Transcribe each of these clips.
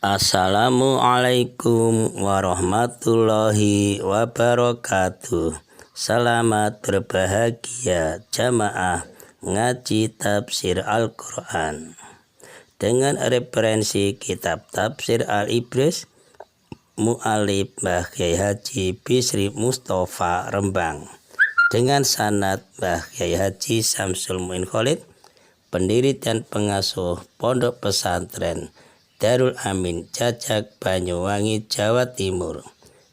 Assalamualaikum warahmatullahi wabarakatuh. Selamat berbahagia jamaah ngaji tafsir Al-Quran dengan referensi kitab tafsir Al-Ibris Mu'alif Mbah Kyai Haji Bisri Mustafa Rembang dengan sanad Mbah Kyai Haji Samsul Muin Khalid, pendiri dan pengasuh Pondok Pesantren Darul Amin Jajak Banyuwangi Jawa Timur.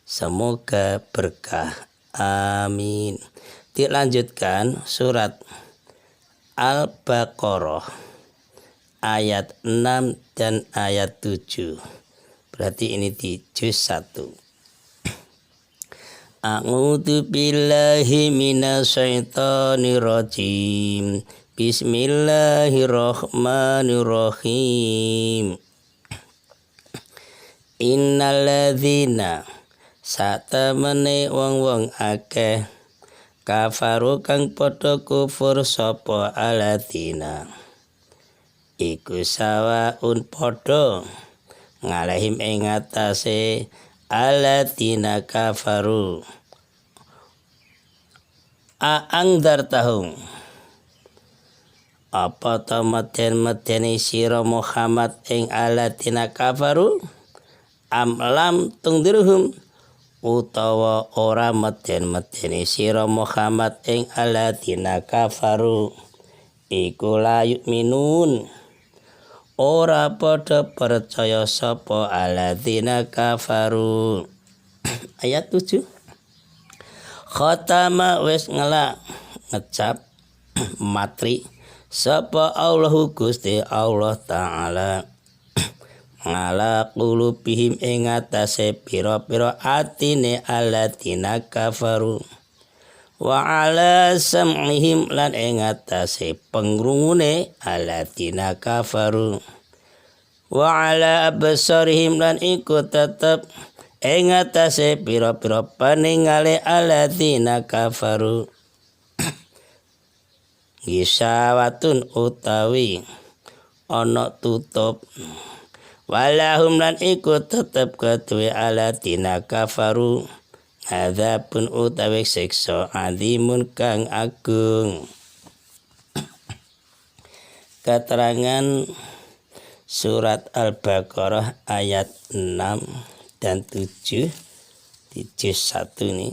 Semoga berkah, amin. Dilanjutkan surat Al-Baqarah ayat 6 dan ayat 7. Berarti ini di juz 1. A'udzu billahi minasyaitonir rajim. Bismillahirrahmanirrahim. Innalladzina satamene wong-wong akeh kafaru kang padha kufur sapa alladzina iku sawaun padha ngalahim ing atase alladzina kafaru aangdar tahung apa ta meden-medeni sira Muhammad ing alladzina kafaru amlam tungdirhum utawa ora meden-medeni sira Muhammad ing alladzina kafaru iku la yu'minun ora padha percaya sapa alladzina kafaru. Ayat 7. Khatama wis ngecap matri sapa Allahu Gusti Allah Ta'ala ngala qulubihim ing atase pira-pira atine alladzina kafaru wa ala sam'ihim lan ing atase pengrungune alladzina kafaru wa ala absarihim lan iku tetep ing atase pira-pira paningale alladzina kafaru gisawatun utawi ana tutup walahum lan iku tetep kedue alladzina kafaru adzabun utawi siksa azimun kang agung. Keterangan surat Al-Baqarah ayat 6 dan 7 di juz 1 ini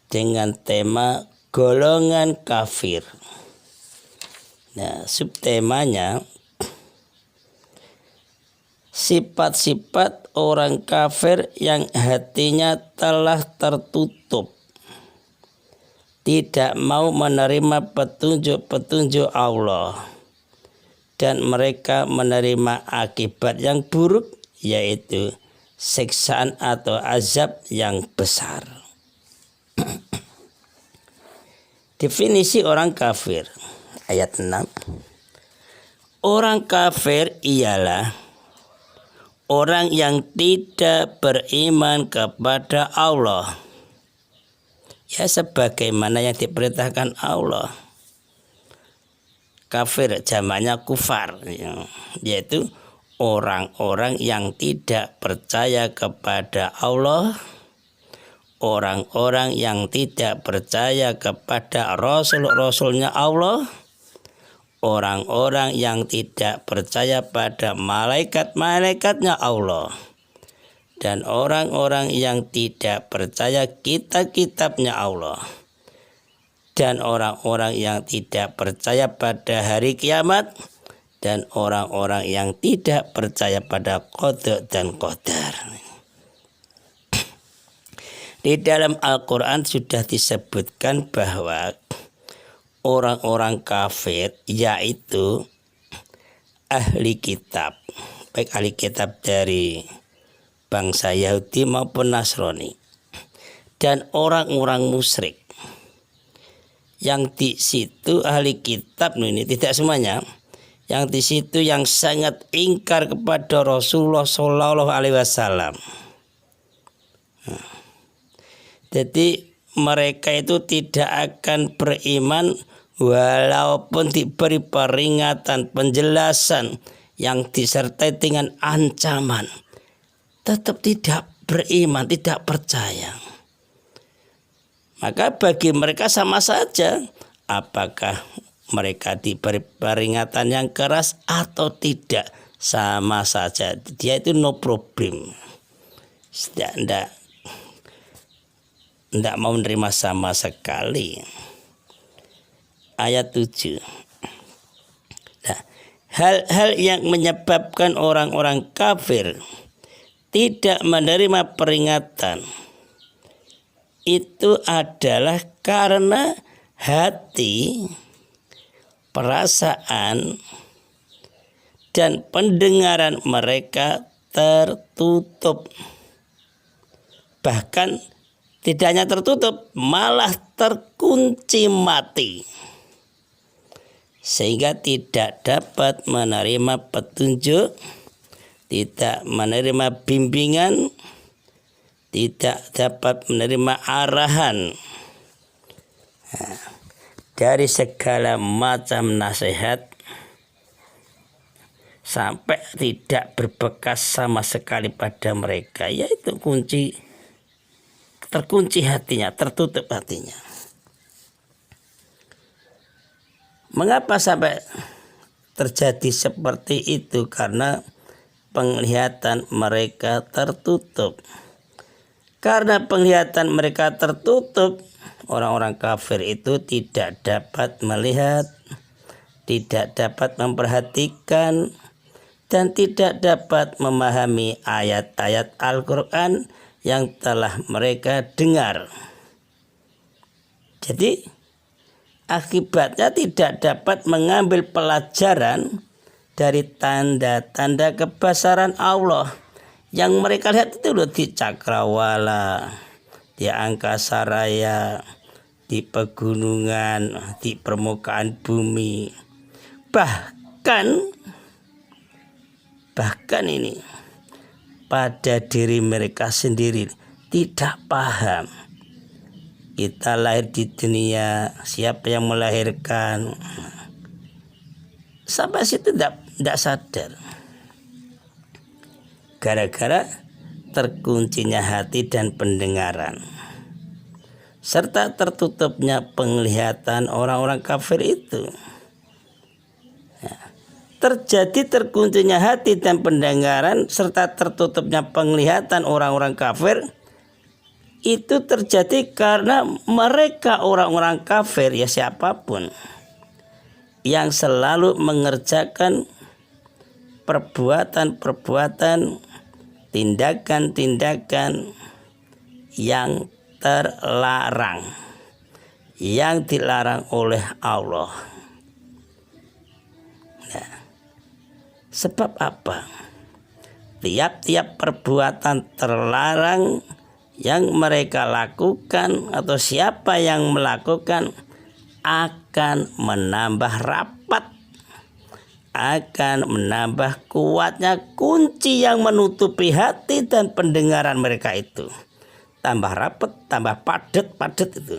dengan tema golongan kafir. Nah, subtemanya sifat-sifat orang kafir yang hatinya telah tertutup, tidak mau menerima petunjuk-petunjuk Allah, dan mereka menerima akibat yang buruk, yaitu siksaan atau azab yang besar. Definisi orang kafir ayat 6. Orang kafir ialah orang yang tidak beriman kepada Allah, ya sebagaimana yang diperintahkan Allah. Kafir jamaknya kufar, yaitu orang-orang yang tidak percaya kepada Allah, orang-orang yang tidak percaya kepada Rasul-Rasulnya Allah, orang-orang yang tidak percaya pada malaikat-malaikatnya Allah, dan orang-orang yang tidak percaya kitab-kitabnya Allah, dan orang-orang yang tidak percaya pada hari kiamat, dan orang-orang yang tidak percaya pada qada dan qadar. Di dalam Al-Quran sudah disebutkan bahwa orang-orang kafir yaitu ahli kitab, baik ahli kitab dari bangsa Yahudi maupun Nasrani, dan orang-orang musyrik. Yang di situ ahli kitab ini tidak semuanya, yang di situ yang sangat ingkar kepada Rasulullah Shallallahu Alaihi Wasallam. Jadi mereka itu tidak akan beriman walaupun diberi peringatan, penjelasan yang disertai dengan ancaman, tetap tidak beriman, tidak percaya. Maka bagi mereka sama saja, apakah mereka diberi peringatan yang keras atau tidak, sama saja. Dia itu no problem. Tidak mau menerima sama sekali. Ayat 7. Nah, hal-hal yang menyebabkan orang-orang kafir tidak menerima peringatan itu adalah karena hati, perasaan, dan pendengaran mereka tertutup. Bahkan tidak hanya tertutup, malah terkunci mati, sehingga tidak dapat menerima petunjuk, tidak menerima bimbingan, tidak dapat menerima arahan dari segala macam nasihat, sampai tidak berbekas sama sekali pada mereka. Yaitu terkunci hatinya, tertutup hatinya. Mengapa sampai terjadi seperti itu? Karena penglihatan mereka tertutup. Karena penglihatan mereka tertutup, orang-orang kafir itu tidak dapat melihat, tidak dapat memperhatikan, dan tidak dapat memahami ayat-ayat Al-Quran yang telah mereka dengar. Jadi akibatnya tidak dapat mengambil pelajaran dari tanda-tanda kebesaran Allah yang mereka lihat itu loh, di cakrawala, di angkasa raya, di pegunungan, di permukaan bumi. Bahkan ini pada diri mereka sendiri tidak paham. Kita lahir di dunia, siapa yang melahirkan? Sampai situ tidak sadar. Gara-gara terkuncinya hati dan pendengaran, serta tertutupnya penglihatan orang-orang kafir itu. Terjadi terkuncinya hati dan pendengaran serta tertutupnya penglihatan orang-orang kafir itu terjadi karena mereka orang-orang kafir, ya siapapun, yang selalu mengerjakan perbuatan-perbuatan, tindakan-tindakan yang terlarang, yang dilarang oleh Allah. Nah, sebab apa? Tiap-tiap perbuatan terlarang yang mereka lakukan atau siapa yang melakukan akan menambah rapat, akan menambah kuatnya kunci yang menutupi hati dan pendengaran mereka itu. Tambah rapat, tambah padat itu.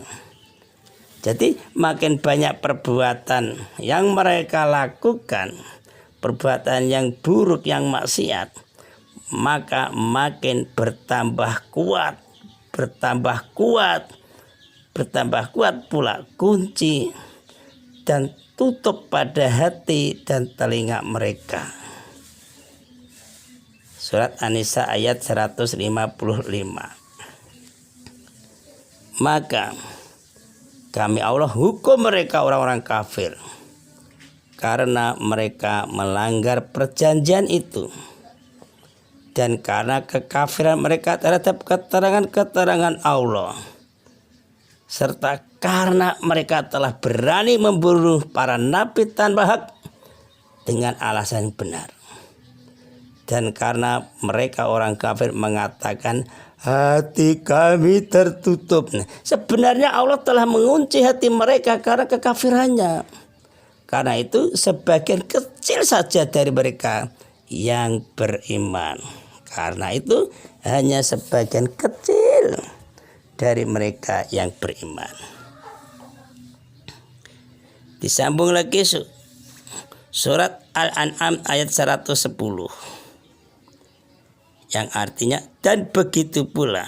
Jadi makin banyak perbuatan yang mereka lakukan, perbuatan yang buruk, yang maksiat, maka makin bertambah kuat pula kunci dan tutup pada hati dan telinga mereka. Surat An-Nisa ayat 155. Maka kami Allah hukum mereka orang-orang kafir karena mereka melanggar perjanjian itu, dan karena kekafiran mereka terhadap keterangan-keterangan Allah, serta karena mereka telah berani membunuh para nabi tanpa hak dengan alasan benar, dan karena mereka orang kafir mengatakan hati kami tertutup. Nah, sebenarnya Allah telah mengunci hati mereka karena kekafirannya. Karena itu sebagian kecil saja dari mereka yang beriman. Karena itu hanya sebagian kecil dari mereka yang beriman. Disambung lagi Surat Al-An'am ayat 110. Yang artinya, dan begitu pula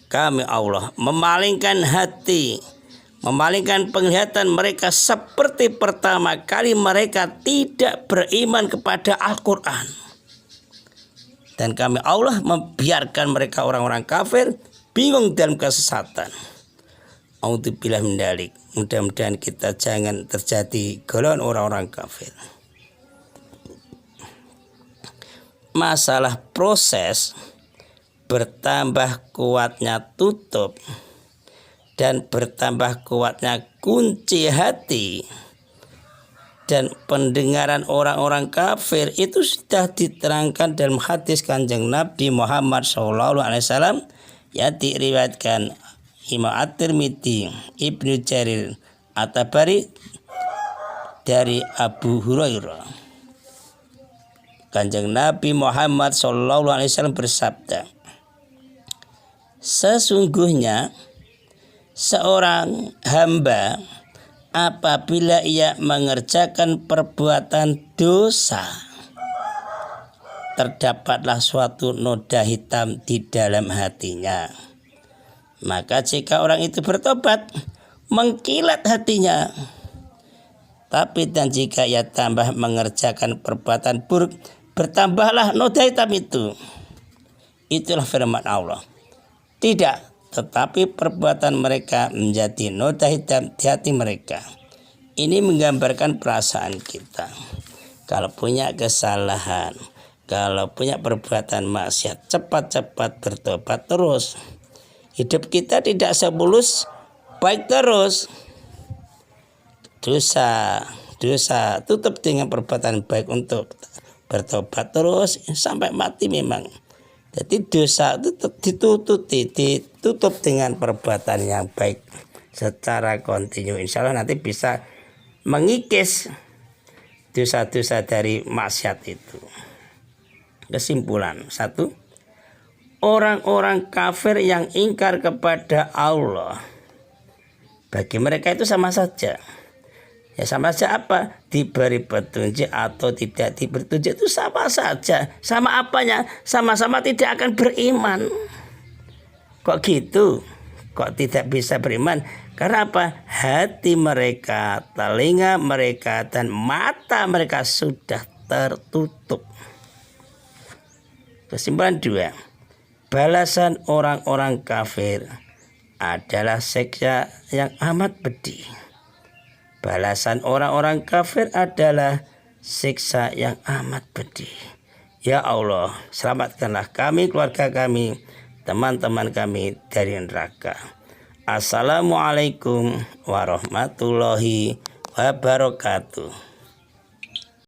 kami Allah memalingkan hati, memalingkan penglihatan mereka seperti pertama kali mereka tidak beriman kepada Al-Quran. Dan kami Allah membiarkan mereka orang-orang kafir bingung dalam kesesatan. A'udzubillah min dzalik. Mudah-mudahan kita jangan terjadi golongan orang-orang kafir. Masalah proses bertambah kuatnya tutup dan bertambah kuatnya kunci hati dan pendengaran orang-orang kafir itu sudah diterangkan dalam hadis Kanjeng Nabi Muhammad SAW yang diriwayatkan Imam At-Tirmidzi, Ibnu Jarir At-Tabari dari Abu Hurairah. Kanjeng Nabi Muhammad SAW bersabda, sesungguhnya seorang hamba apabila ia mengerjakan perbuatan dosa, terdapatlah suatu noda hitam di dalam hatinya. Maka jika orang itu bertobat, mengkilat hatinya. Tapi dan jika ia tambah mengerjakan perbuatan buruk, bertambahlah noda hitam itu. Itulah firman Allah. Tidak, tetapi perbuatan mereka menjadi noda hitam di hati mereka. Ini menggambarkan perasaan kita. Kalau punya kesalahan, kalau punya perbuatan maksiat, cepat-cepat bertobat terus. Hidup kita tidak semulus baik terus. Dosa tutup dengan perbuatan baik untuk bertobat terus sampai mati memang. Jadi dosa itu ditutup dengan perbuatan yang baik secara kontinu. Insya Allah nanti bisa mengikis dosa-dosa dari maksiat itu. Kesimpulan, 1. Orang-orang kafir yang ingkar kepada Allah, bagi mereka itu sama saja. Ya sama saja apa? Diberi petunjuk atau tidak diberi petunjuk itu sama saja. Sama apanya? Sama-sama tidak akan beriman. Kok gitu? Kok tidak bisa beriman? Karena apa? Hati mereka, telinga mereka, dan mata mereka sudah tertutup. Kesimpulan 2. Balasan orang-orang kafir adalah siksa yang amat pedih. Balasan orang-orang kafir adalah siksa yang amat pedih. Ya Allah, selamatkanlah kami, keluarga kami, teman-teman kami dari neraka. Assalamualaikum warahmatullahi wabarakatuh.